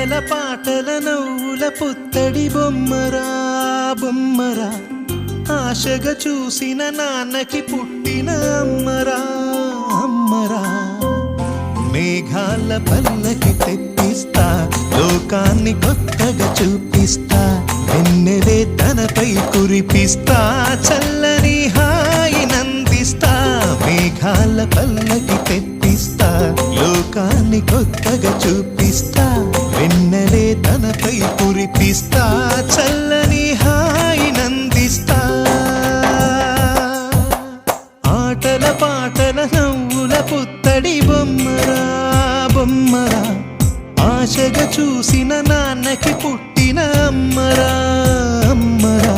ఆటల పాటల నవ్వుల పుత్తడి బొమ్మరా బొమ్మరా, ఆశగా చూసిన నాన్నకి పుట్టిన అమ్మరా అమ్మరా. మేఘాల పల్లకి తెప్పిస్తా, లోకాన్ని కొత్తగా చూపిస్తా, వెన్నెలే తనపై కురిపిస్తా, చల్లని హాయినందిస్తా. మేఘాల పల్లకి తెప్పిస్తా, లోకాన్ని కొత్తగా చూపిస్తా, వెన్నెలే తనపై కురిపిస్తా, చల్లని హాయినందిస్తా. ఆటల పాటల నవ్వుల పుత్తడి బొమ్మరా బొమ్మరా, ఆశగా చూసిన నాన్నకి పుట్టిన అమ్మరా అమ్మరా.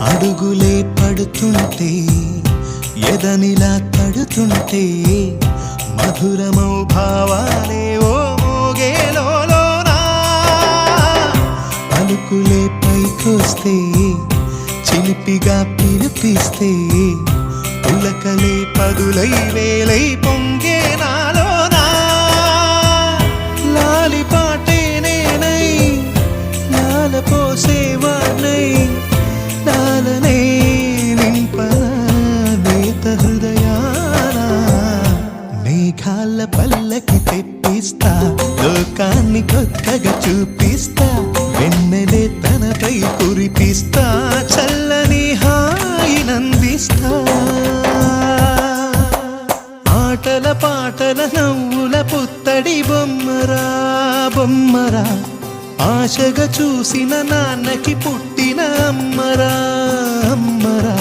అడుగులే పడుతుంటే ఎదనిలా తడుతుంటే, మధురమౌ భావాలే ఓ మోగేలోనా. పలుకులే పైకొస్తే చిలిపిగా పిలిపిస్తే, పులకలే పదులై వేలై పొంగే నాలోనా. లాలిపాటే నేనై లాల పోసేవాణ్ణై, లాలనే నింపన నేత హృదయాన. మేఘాల పల్లకి తెప్పిస్తా, లోకాన్ని కొత్తగా చూపిస్తా, వెన్నెలే తనపై కురిపిస్తా, చల్లని హాయినందిస్తా. ఆటల పాటల నవ్వుల పుత్తడి బొమ్మరా బొమ్మరా, ఆశగా చూసిన నాన్నకి పుట్టిన అమ్మరా అమ్మరా.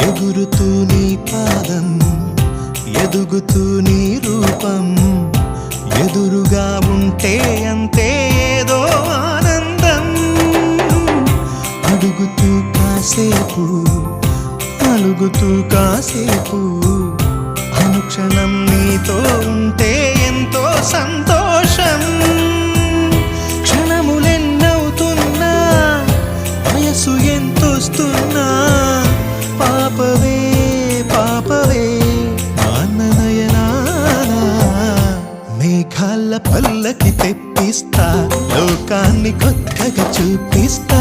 ఎగురుతూ నీ పాదం, ఎదుగుతూ నీ రూపం, ఎదురుగా ఉంటే అంతే ఏదో ఆనందం. అడుగుతూ కాసేపు అలుగుతూ కాసేపు, అనుక్షణం నీతో ఉంటే ఎంతో సంతోషం. క్షణములెన్నవుతున్నా, వయసు ఎంతొస్తున్నా, పాపవే పాపవే మాననయనానా. మేఘాల పల్లకి తెప్పిస్తా, లోకాన్ని కొత్తగా చూపిస్తా,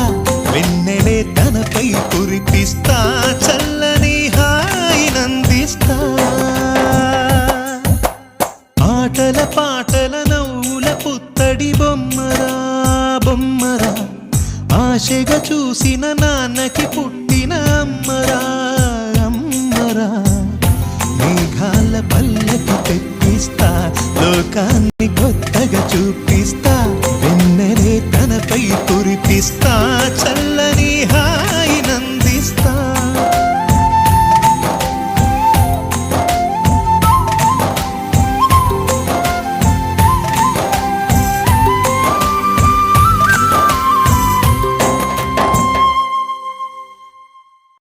వెన్నెలే తనపై కురిపిస్తా, చల్లని హాయినందిస్తా. ఆటల పాటల నవ్వుల పుత్తడి బొమ్మరా బొమ్మరా, ఆశగా చూసిన నాన్నకి పుట్టిన అమ్మరా అమ్మరా. మేఘాల పల్లకి తెప్పిస్తా, లోకాన్ని కొత్త